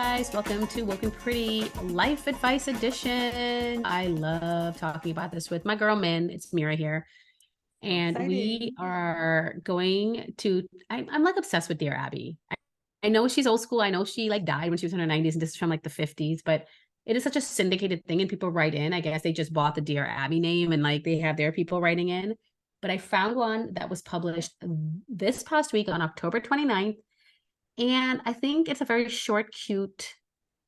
guys, welcome to Woken Pretty Life Advice Edition. I love talking about this with my girl Min. It's Meera here. And we are going to, I'm like obsessed with Dear Abby. I know she's old school. I know she like died when she was in her 90s and this is from like the 50s, but it is such a syndicated thing and people write in. I guess they just bought the Dear Abby name and like they have their people writing in. But I found one that was published this past week on October 29th. And I think it's a very short, cute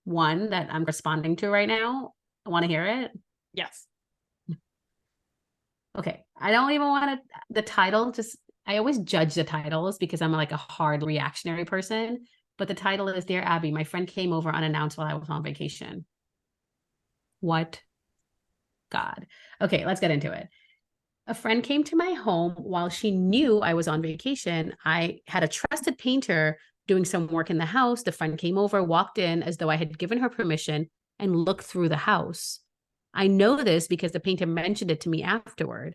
one that I'm responding to right now. I want to hear it. Yes. Okay. I don't even want the title. Just, I always judge the titles because I'm like a hard reactionary person. But the title is Dear Abby, my friend came over unannounced while I was on vacation. What? God. Okay, let's get into it. A friend came to my home while she knew I was on vacation. I had a trusted painter doing some work in the house. The friend came over, walked in as though I had given her permission, and looked through the house. I know this because the painter mentioned it to me afterward.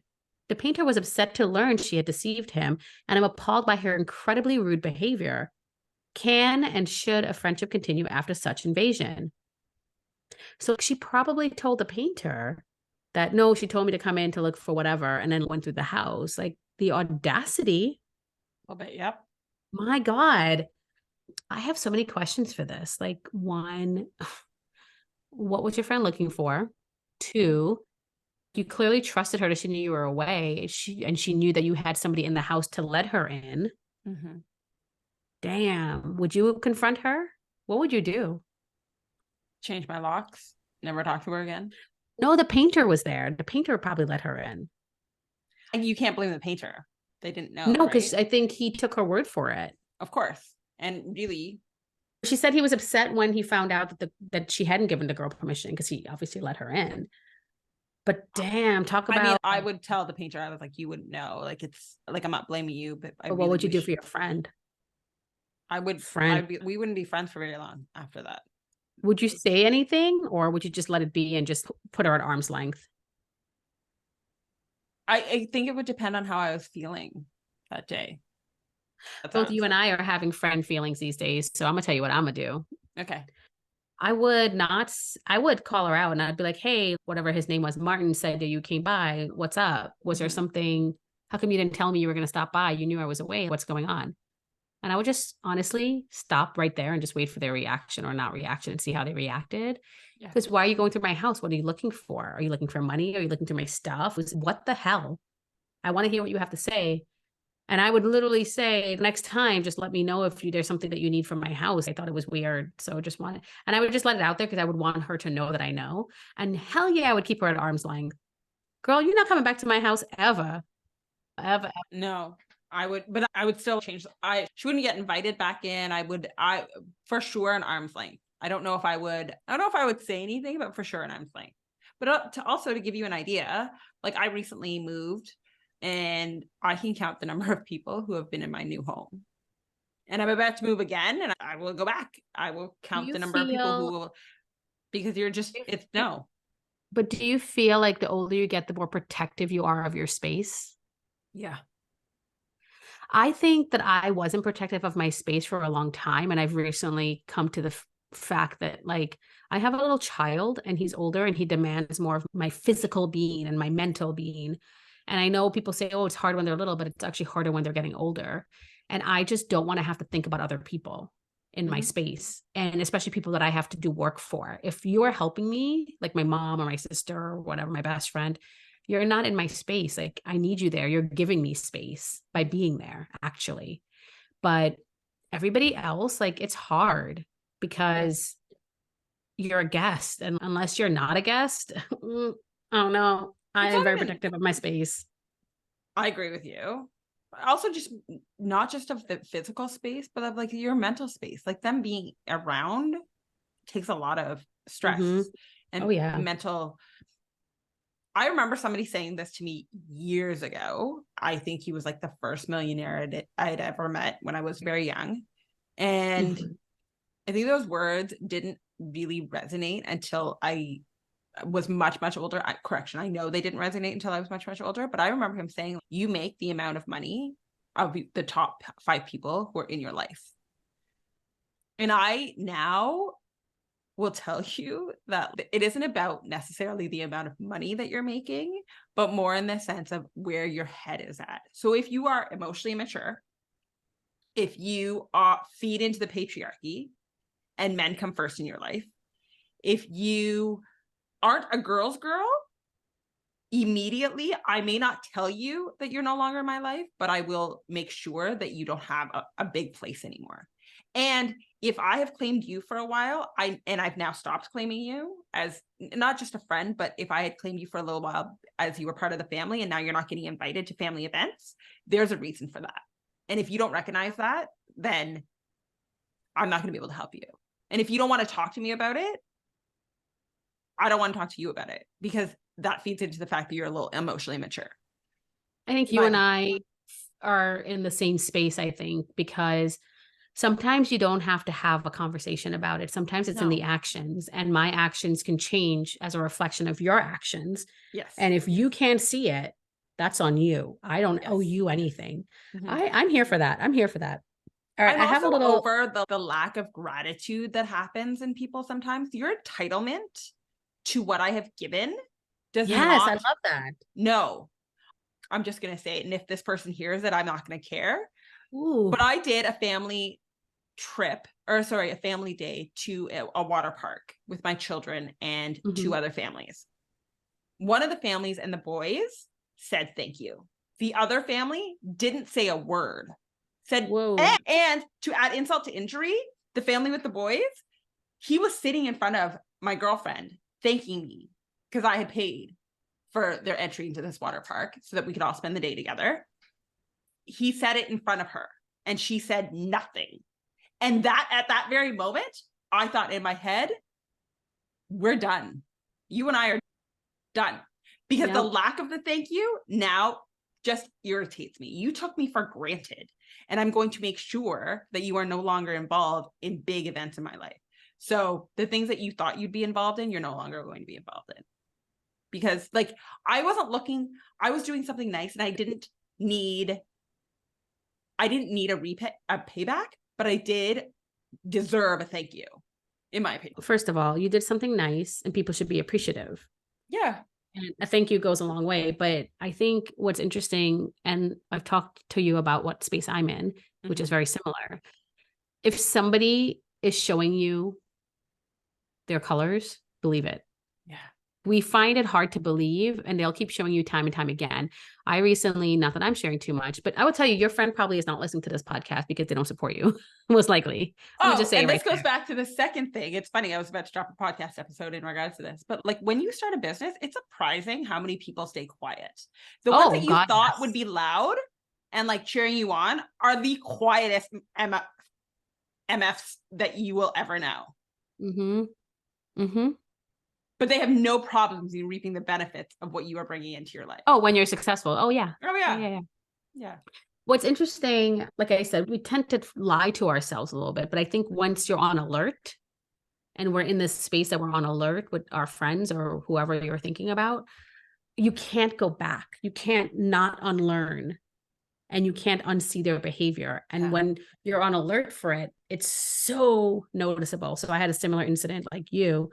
The painter was upset to learn she had deceived him, and I'm appalled by her incredibly rude behavior. Can and should a friendship continue after such invasion? So she probably told the painter that, no, she told me to come in to look for whatever, and then went through the house. Like the audacity. A little bit, yep. My God. I have so many questions for this. Like, one, what was your friend looking for? Two, you clearly trusted her that she knew you were away. She knew that you had somebody in the house to let her in. Mm-hmm. Damn. Would you confront her? What would you do? Change my locks. Never talk to her again. No, the painter was there. The painter probably let her in. And you can't blame the painter. They didn't know. No, because right? I think he took her word for it. Of course. And really, she said he was upset when he found out that she hadn't given the girl permission because he obviously let her in. But damn, talk about. I mean, I would tell the painter, I was like, you wouldn't know. Like, it's like, I'm not blaming you, but what would you do for your friend? I would, we wouldn't be friends for very long after that. Would you say anything or would you just let it be and just put her at arm's length? I think it would depend on how I was feeling that day. Both you and I are having friend feelings these days. So I'm going to tell you what I'm going to do. Okay. I would call her out and I'd be like, hey, whatever his name was, Martin said that you came by. What's up? Was there something? How come you didn't tell me you were going to stop by? You knew I was away. What's going on? And I would just honestly stop right there and just wait for their reaction or not reaction and see how they reacted. Because why are you going through my house? What are you looking for? Are you looking for money? Are you looking through my stuff? What the hell? I want to hear what you have to say. And I would literally say, next time, just let me know if there's something that you need from my house. I thought it was weird. So just want it. And I would just let it out there because I would want her to know that I know. And hell yeah, I would keep her at arm's length. Girl, you're not coming back to my house ever. Ever. No, I would, but I would still change. She wouldn't get invited back in. I for sure an arm's length. I don't know if I would say anything, but for sure an arm's length. But to give you an idea, like I recently moved and I can count the number of people who have been in my new home. And I'm about to move again and I will go back. I will count the number of people who will, because it's no. But do you feel like the older you get, the more protective you are of your space? Yeah. I think that I wasn't protective of my space for a long time. And I've recently come to the fact that like I have a little child and he's older and he demands more of my physical being and my mental being. And I know people say, oh, it's hard when they're little, but it's actually harder when they're getting older. And I just don't want to have to think about other people in my space. And especially people that I have to do work for. If you are helping me, like my mom or my sister or whatever, my best friend, you're not in my space. Like I need you there. You're giving me space by being there, actually. But everybody else, like it's hard because you're a guest. And unless you're not a guest, I don't know. I am very protective of my space. I agree with you. Also, just not just of the physical space, but of like your mental space. Like them being around takes a lot of stress and mental. I remember somebody saying this to me years ago. I think he was like the first millionaire I'd ever met when I was very young. And I think those words didn't really resonate until I was much, much older. I know they didn't resonate until I was much, much older, but I remember him saying, you make the amount of money of the top 5 people who are in your life. And I now will tell you that it isn't about necessarily the amount of money that you're making, but more in the sense of where your head is at. So if you are emotionally immature, if you feed into the patriarchy and men come first in your life, if you aren't a girl's girl, immediately, I may not tell you that you're no longer in my life, but I will make sure that you don't have a big place anymore. And if I have claimed you for a while, I've now stopped claiming you as not just a friend, but if I had claimed you for a little while as you were part of the family and now you're not getting invited to family events, there's a reason for that. And if you don't recognize that, then I'm not going to be able to help you. And if you don't want to talk to me about it, I don't want to talk to you about it, because that feeds into the fact that you're a little emotionally immature. I think you and I are in the same space, I think, because sometimes you don't have to have a conversation about it. Sometimes it's in the actions, and my actions can change as a reflection of your actions. Yes. And if you can't see it, that's on you. I don't owe you anything. I'm here for that. I'm here for that. All right. I'm I have also a little over the lack of gratitude that happens in people sometimes. Your entitlement to what I have given does not. Yes, I love that. No, I'm just going to say it. And if this person hears it, I'm not going to care. Ooh. But I did a family day to a water park with my children and two other families. One of the families and the boys said thank you. The other family didn't say a word. Said, whoa. And to add insult to injury, the family with the boys, he was sitting in front of my girlfriend thanking me because I had paid for their entry into this water park so that we could all spend the day together. He said it in front of her and she said nothing. And that at that very moment, I thought in my head, we're done. You and I are done. Because the lack of the thank you now just irritates me. You took me for granted. And I'm going to make sure that you are no longer involved in big events in my life. So the things that you thought you'd be involved in, you're no longer going to be involved in. Because like, I wasn't looking, I was doing something nice and I didn't need a payback, but I did deserve a thank you, in my opinion. First of all, you did something nice and people should be appreciative. Yeah. And a thank you goes a long way. But I think what's interesting, and I've talked to you about what space I'm in, which is very similar. If somebody is showing you their colors, believe it. Yeah. We find it hard to believe, and they'll keep showing you time and time again. I recently, not that I'm sharing too much, but I will tell you, your friend probably is not listening to this podcast because they don't support you, most likely. Just say and this goes back to the second thing. It's funny, I was about to drop a podcast episode in regards to this, but like when you start a business, it's surprising how many people stay quiet. The ones that you thought would be loud and like cheering you on are the quietest MFs that you will ever know. But they have no problems in reaping the benefits of what you are bringing into your life. Oh, when you're successful. Oh, yeah. Oh, yeah. Yeah. What's interesting, like I said, we tend to lie to ourselves a little bit. But I think once you're on alert and we're in this space that we're on alert with our friends or whoever you're thinking about, you can't go back. You can't not unlearn and you can't unsee their behavior. And when you're on alert for it, it's so noticeable. So I had a similar incident like you,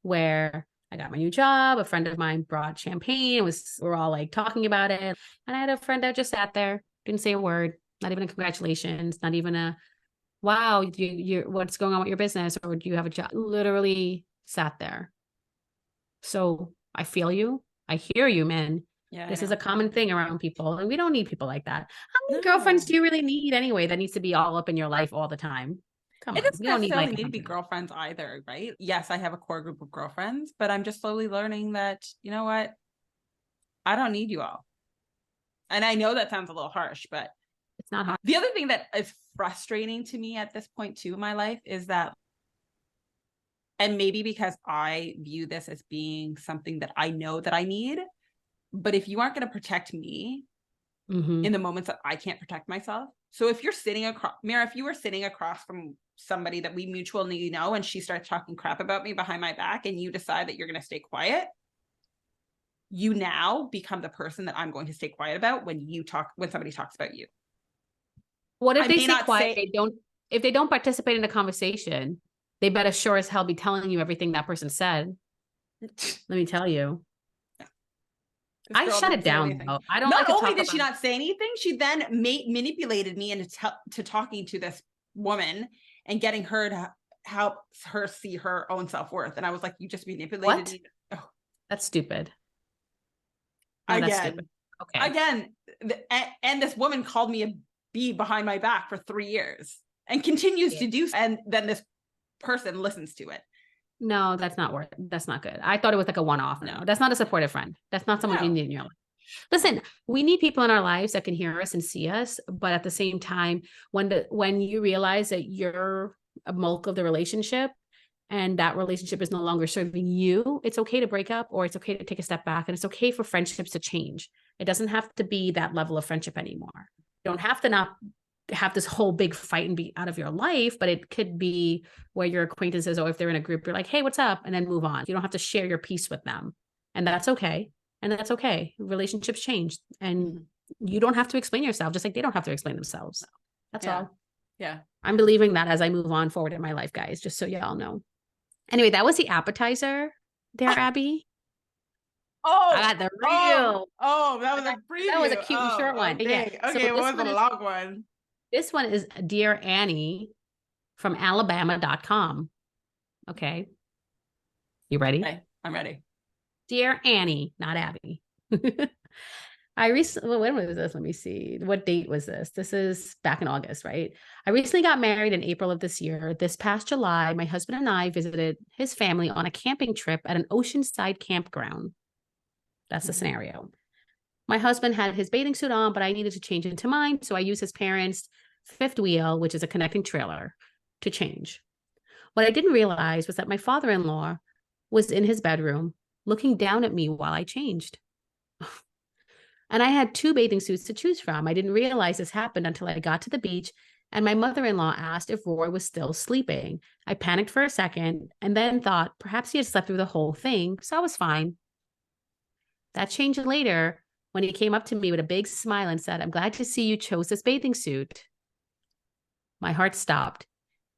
where I got my new job. A friend of mine brought champagne. We're all like talking about it. And I had a friend that just sat there, didn't say a word, not even a congratulations, not even a, wow, you're what's going on with your business? Or do you have a job? Literally sat there. So I feel you. I hear you, man. Yeah, this is a common thing around people. And we don't need people like that. How many girlfriends do you really need anyway that needs to be all up in your life all the time? It doesn't necessarily need to be girlfriends either, right? Yes, I have a core group of girlfriends, but I'm just slowly learning that, you know what? I don't need you all. And I know that sounds a little harsh, but it's not hard. The other thing that is frustrating to me at this point too in my life is that, and maybe because I view this as being something that I know that I need, but if you aren't going to protect me in the moments that I can't protect myself. So if you're sitting across, Meera, if you were sitting across from somebody that we mutually know and she starts talking crap about me behind my back and you decide that you're going to stay quiet, you now become the person that I'm going to stay quiet about when somebody talks about you. What if they stay quiet? If they don't participate in the conversation, They better sure as hell be telling you everything that person said. Let me tell you. I shut it down though. I don't Not like to only talk did she about not say anything, she then manipulated me into talking to this woman and getting her to help her see her own self-worth. And I was like, you just manipulated what? me. Oh. That's stupid. No, Again, that's stupid. Okay. Again, and this woman called me a bee behind my back for 3 years and continues to do so. And then this person listens to it. No, that's not good. I thought it was like a one-off. No, that's not a supportive friend. That's not someone you need in your life. Listen, we need people in our lives that can hear us and see us, but at the same time, when you realize that you're a bulk of the relationship and that relationship is no longer serving you, it's okay to break up, or it's okay to take a step back, and it's okay for friendships to change. It doesn't have to be that level of friendship anymore. You don't have to not have this whole big fight and be out of your life, but it could be where your acquaintances, or if they're in a group, you're like, hey, what's up? And then move on. You don't have to share your piece with them. And that's okay. And that's okay. Relationships change, and you don't have to explain yourself, just like they don't have to explain themselves. That's all. Yeah. I'm believing that as I move on forward in my life, guys, just so y'all know. Anyway, that was the appetizer there, Abby. Oh, I got the real. That was a preview. That was a cute and short one. Okay, Yeah. okay, what was the long one? This one is Dear Annie from Alabama.com. Okay. You ready? Okay, I'm ready. Dear Annie, not Abby. I recently, when was this? Let me see. What date was this? This is back in August, right? I recently got married in April of this year. This past July, my husband and I visited his family on a camping trip at an oceanside campground. That's the scenario. My husband had his bathing suit on, but I needed to change into mine. So I used his parents' fifth wheel, which is a connecting trailer, to change. What I didn't realize was that my father-in-law was in his bedroom looking down at me while I changed. And I had 2 bathing suits to choose from. I didn't realize this happened until I got to the beach and my mother-in-law asked if Roy was still sleeping. I panicked for a second and then thought perhaps he had slept through the whole thing, so I was fine. That changed later when he came up to me with a big smile and said, I'm glad to see you chose this bathing suit. My heart stopped.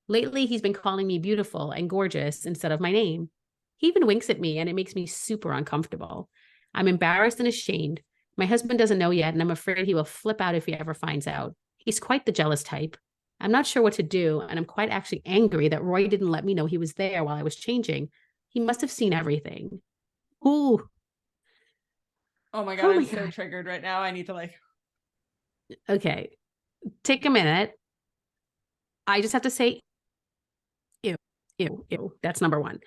Lately, he's been calling me beautiful and gorgeous instead of my name. He even winks at me and it makes me super uncomfortable. I'm embarrassed and ashamed. My husband doesn't know yet, and I'm afraid he will flip out if he ever finds out. He's quite the jealous type. I'm not sure what to do, and I'm quite actually angry that Roy didn't let me know he was there while I was changing. He must have seen everything. Ooh. Oh my God, I'm so triggered right now. I need to Okay, take a minute. I just have to say, ew, ew, ew. That's number 1.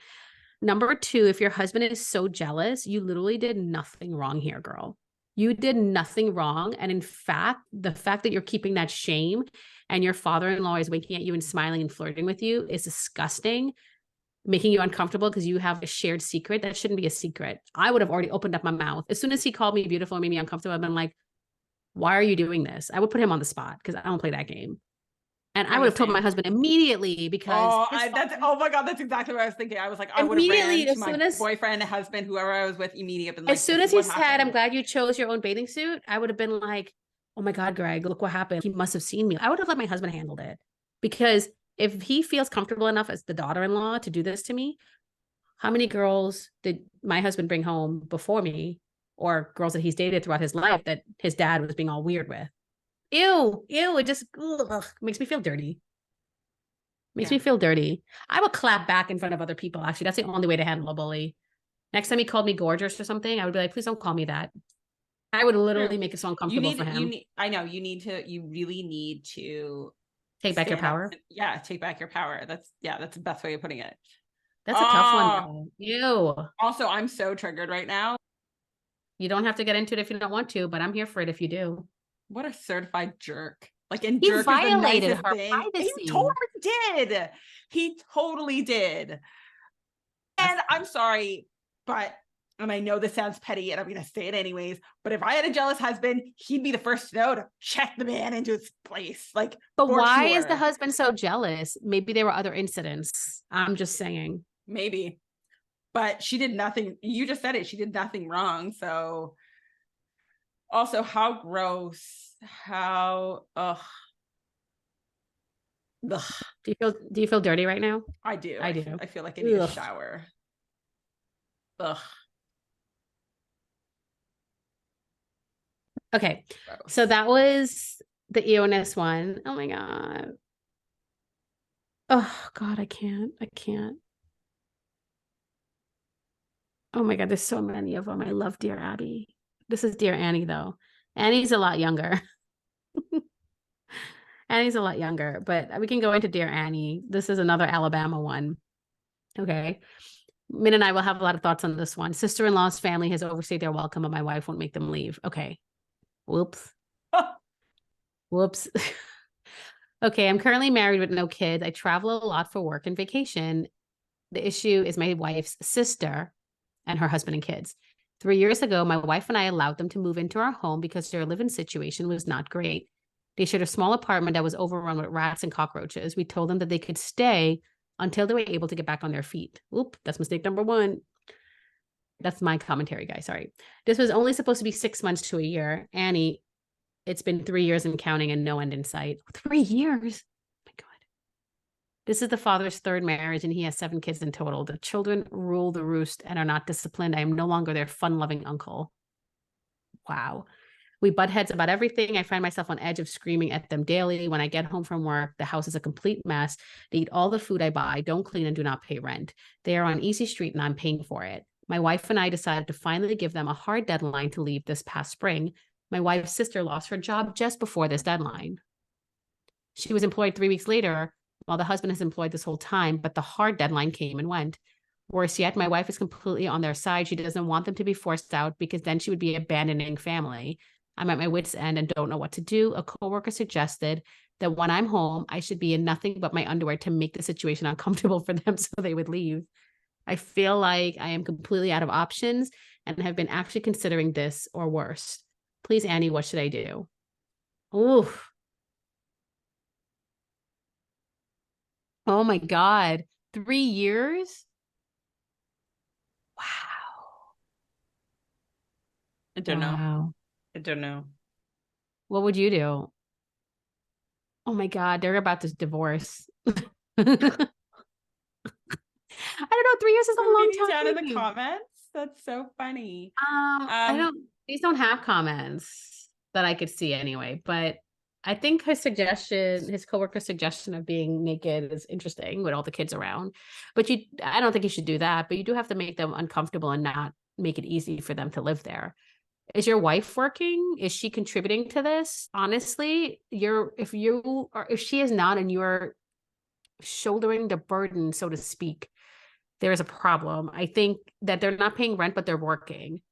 Number 2, if your husband is so jealous, you literally did nothing wrong here, girl. You did nothing wrong. And in fact, the fact that you're keeping that shame and your father-in-law is winking at you and smiling and flirting with you is disgusting, making you uncomfortable because you have a shared secret. That shouldn't be a secret. I would have already opened up my mouth. As soon as he called me beautiful and made me uncomfortable, I've been like, why are you doing this? I would put him on the spot because I don't play that game. And I would have told my husband immediately because oh my God, that's exactly what I was thinking. I was like, I would have ran to my boyfriend, husband, whoever I was with immediately. As soon as he said, I'm glad you chose your own bathing suit, I would have been like, oh my God, Greg, look what happened. He must have seen me. I would have let my husband handle it, because if he feels comfortable enough as the daughter-in-law to do this to me, how many girls did my husband bring home before me, or girls that he's dated throughout his life that his dad was being all weird with? Ew, it just makes me feel dirty. Makes me feel dirty. I would clap back in front of other people. Actually, that's the only way to handle a bully. Next time he called me gorgeous or something, I would be like, please don't call me that. I would literally make it so uncomfortable for him. You really need to take back your power. Take back your power. That's the best way of putting it. That's a tough one. Ew. Also, I'm so triggered right now. You don't have to get into it if you don't want to, but I'm here for it if you do. What a certified jerk. He violated her privacy. He totally did. And I'm sorry, but, and I know this sounds petty and I'm going to say it anyways, but if I had a jealous husband, he'd be the first to know to check the man into his place. But why is the husband so jealous? Maybe there were other incidents. I'm just saying. Maybe. But she did nothing. You just said it. She did nothing wrong. So also, how gross. How, ugh. Ugh. Do you feel dirty right now? I do. I do. I feel like I need a Ugh. shower. Ugh. Okay. So Gross. that was the EONS one. Oh my God. Oh God, I can't. I can't. Oh my God, there's so many of them. I love Dear Abby. This is Dear Annie, though. Annie's a lot younger. Annie's a lot younger, but we can go into Dear Annie. This is another Alabama one. Okay. Min and I will have a lot of thoughts on this one. Sister-in-law's family has overstayed their welcome, but my wife won't make them leave. Okay. Whoops. Whoops. Okay. I'm currently married with no kids. I travel a lot for work and vacation. The issue is my wife's sister and her husband and kids. 3 years ago, my wife and I allowed them to move into our home because their living situation was not great. They shared a small apartment that was overrun with rats and cockroaches. We told them that they could stay until they were able to get back on their feet. Oop, that's mistake number one. That's my commentary, guys. Sorry. This was only supposed to be 6 months to a year. Annie, it's been 3 years and counting and no end in sight. 3 years? Oh my God. This is the father's third marriage, and he has 7 kids in total. The children rule the roost and are not disciplined. I am no longer their fun-loving uncle. Wow. We butt heads about everything. I find myself on edge of screaming at them daily. When I get home from work, the house is a complete mess. They eat all the food I buy, don't clean, and do not pay rent. They are on Easy Street, and I'm paying for it. My wife and I decided to finally give them a hard deadline to leave this past spring. My wife's sister lost her job just before this deadline. She was employed 3 weeks later, while the husband is employed this whole time, but the hard deadline came and went. Worse yet, my wife is completely on their side. She doesn't want them to be forced out because then she would be abandoning family. I'm at my wit's end and don't know what to do. A coworker suggested that when I'm home, I should be in nothing but my underwear to make the situation uncomfortable for them so they would leave. I feel like I am completely out of options and have been actually considering this or worse. Please, Annie, what should I do? Oof. Oh my God. 3 years? Wow. I don't know. Wow. I don't know. What would you do? Oh my God, they're about to divorce. I don't know. 3 years is a long Reading down in the time. comments. That's so funny. I don't, these don't have comments that I could see anyway, but I think his coworker's suggestion of being naked is interesting with all the kids around. But I don't think you should do that, but you do have to make them uncomfortable and not make it easy for them to live there. Is your wife working? Is she contributing to this? Honestly, if she is not and you're shouldering the burden, so to speak, there is a problem. I think that they're not paying rent, but they're working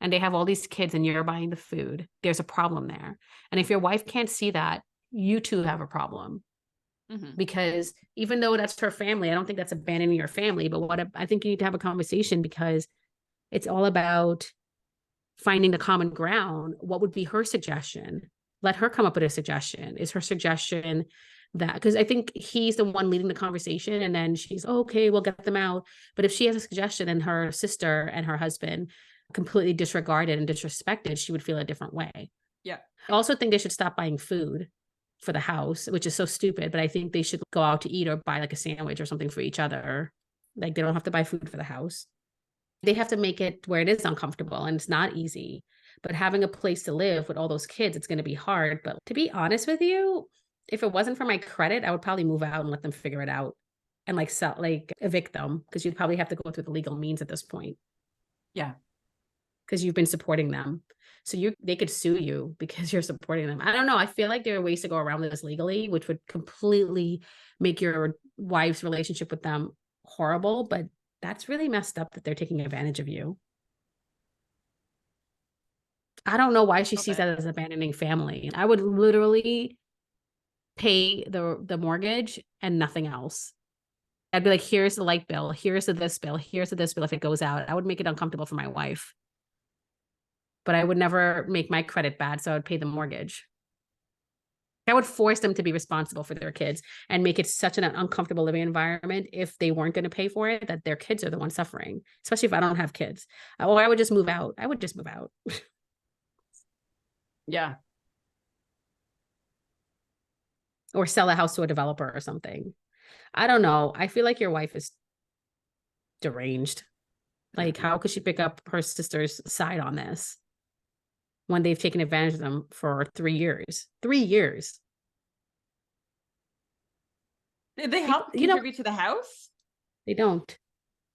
and they have all these kids and you're buying the food. There's a problem there. And if your wife can't see that, you too have a problem. Because even though that's her family, I don't think that's abandoning your family. But I think you need to have a conversation because it's all about finding the common ground. What would be her suggestion? Let her come up with a suggestion. Is her suggestion that, because I think he's the one leading the conversation and then she's, oh, okay, we'll get them out. But if she has a suggestion and her sister and her husband completely disregarded and disrespected, she would feel a different way. Yeah. I also think they should stop buying food for the house, which is so stupid, but I think they should go out to eat or buy like a sandwich or something for each other. Like they don't have to buy food for the house. They have to make it where it is uncomfortable and it's not easy. But having a place to live with all those kids, it's going to be hard. But to be honest with you, if it wasn't for my credit, I would probably move out and let them figure it out and evict them because you'd probably have to go through the legal means at this point. Yeah. Because you've been supporting them. So they could sue you because you're supporting them. I don't know. I feel like there are ways to go around this legally, which would completely make your wife's relationship with them horrible. But that's really messed up that they're taking advantage of you. I don't know why she sees that as abandoning family. I would literally pay the mortgage and nothing else. I'd be like, here's the light bill, here's the this bill, here's the this bill if it goes out. I would make it uncomfortable for my wife. But I would never make my credit bad, so I would pay the mortgage. I would force them to be responsible for their kids and make it such an uncomfortable living environment if they weren't going to pay for it, that their kids are the ones suffering, especially if I don't have kids. Or I would just move out. I would just move out. Yeah. or sell a house to a developer or something. I don't know. I feel like your wife is deranged. Like, how could she pick up her sister's side on this when they've taken advantage of them for 3 years? 3 years. Did they help contribute to the house? They don't.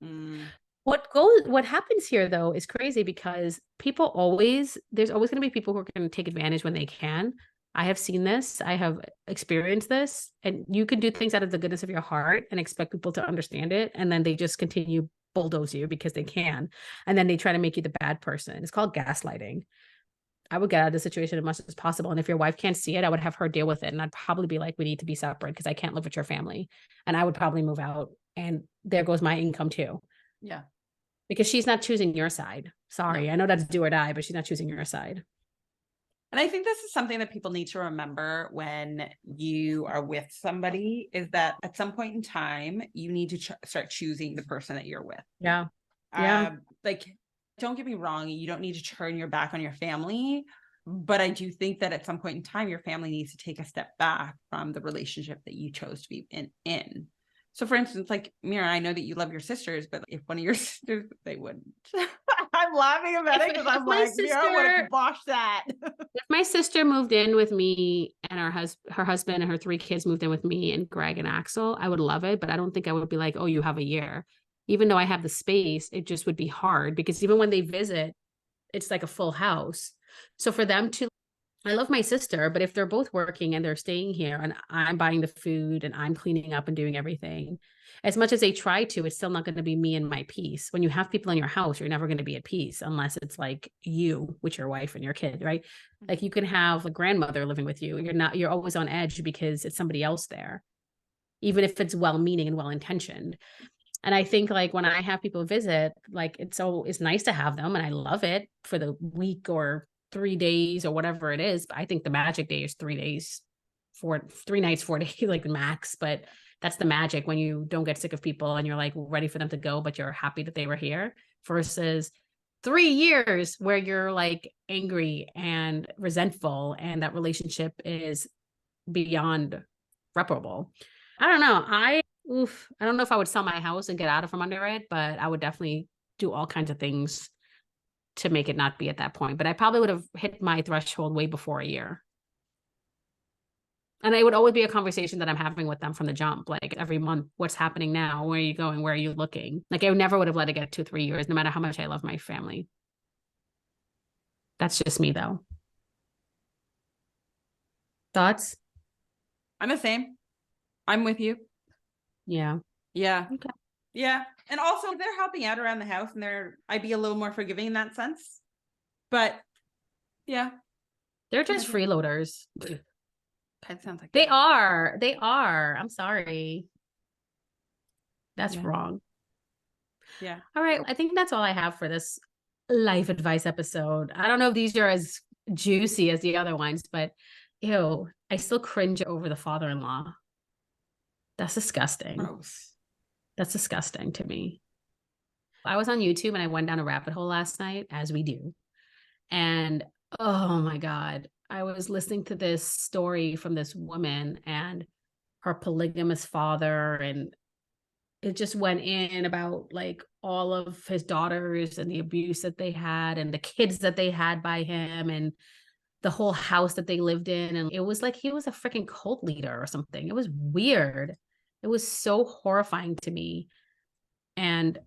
Mm. What happens here though is crazy because there's always going to be people who are going to take advantage when they can. I have seen this. I have experienced this, and you can do things out of the goodness of your heart and expect people to understand it, and then they just continue bulldoze you because they can, and then they try to make you the bad person. It's called gaslighting. I would get out of the situation as much as possible, and if your wife can't see it, I would have her deal with it, and I'd probably be like, we need to be separate because I can't live with your family, and I would probably move out, and there goes my income too. Yeah. Because she's not choosing your side. Sorry. No. I know that's do or die, but she's not choosing your side. And I think this is something that people need to remember when you are with somebody, is that at some point in time, you need to start choosing the person that you're with. Yeah. Yeah. Like, don't get me wrong. You don't need to turn your back on your family. But I do think that at some point in time, your family needs to take a step back from the relationship that you chose to be in. So for instance, like Meera, I know that you love your sisters, but if one of your sisters, they wouldn't. I'm laughing about it because I'm like, Meera would have botched that. If my sister moved in with me and her husband and her 3 kids moved in with me and Greg and Axel, I would love it. But I don't think I would be like, oh, you have a year. Even though I have the space, it just would be hard because even when they visit, it's like a full house. So for them to, I love my sister, but if they're both working and they're staying here and I'm buying the food and I'm cleaning up and doing everything, as much as they try to, it's still not going to be me and my peace. When you have people in your house, you're never going to be at peace unless it's like you with your wife and your kid, right? Like you can have a grandmother living with you. You're always on edge because it's somebody else there, even if it's well-meaning and well-intentioned. And I think like when I have people visit, like it's nice to have them and I love it for the week or 3 days or whatever it is. But I think the magic day is 3 days, 3 nights, 4 days, like max. But that's the magic when you don't get sick of people and you're like ready for them to go, but you're happy that they were here versus 3 years where you're like angry and resentful and that relationship is beyond reparable. I don't know. I don't know if I would sell my house and get out of from under it, but I would definitely do all kinds of things to make it not be at that point. But I probably would have hit my threshold way before a year. And it would always be a conversation that I'm having with them from the jump, like every month, what's happening now? Where are you going? Where are you looking? Like I never would have let it get 2-3 years, no matter how much I love my family. That's just me though. Thoughts? I'm the same. I'm with you. Yeah. Yeah. Okay. Yeah. And also they're helping out around the house and I'd be a little more forgiving in that sense. But yeah. They're just freeloaders. That sounds like they are. They are. I'm sorry. That's wrong. Yeah. All right. I think that's all I have for this life advice episode. I don't know if these are as juicy as the other ones, but ew, I still cringe over the father-in-law. That's disgusting. Gross. That's disgusting to me. I was on YouTube and I went down a rabbit hole last night, as we do. And oh my God, I was listening to this story from this woman and her polygamous father. And it just went in about like all of his daughters and the abuse that they had and the kids that they had by him and the whole house that they lived in. And it was like he was a freaking cult leader or something. It was weird. It was so horrifying to me. And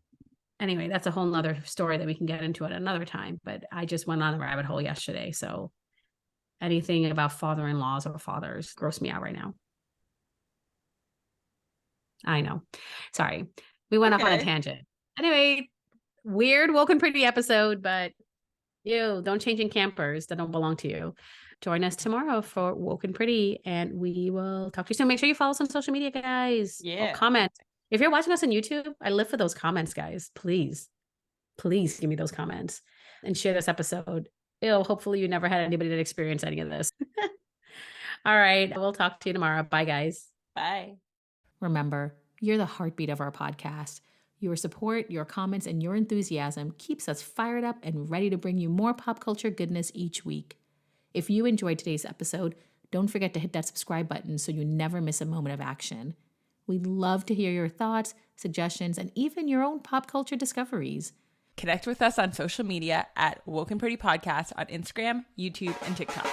anyway, that's a whole nother story that we can get into at another time. But I just went on a rabbit hole yesterday. So anything about father-in-laws or fathers gross me out right now. I know. Sorry. We went off on a tangent. Anyway, weird woke and pretty episode, but don't change in campers that don't belong to you. Join us tomorrow for Woke and Pretty, and we will talk to you soon. Make sure you follow us on social media, guys. Yeah. Comment. If you're watching us on YouTube, I live for those comments, guys. Please give me those comments and share this episode. Hopefully you never had anybody that experienced any of this. All right. We'll talk to you tomorrow. Bye, guys. Bye. Remember, you're the heartbeat of our podcast. Your support, your comments, and your enthusiasm keeps us fired up and ready to bring you more pop culture goodness each week. If you enjoyed today's episode, Don't forget to hit that subscribe button so you never miss a moment of action. We'd love to hear your thoughts, suggestions, and even your own pop culture discoveries. Connect with us on social media at Woke and Pretty Podcast on Instagram, YouTube, and TikTok.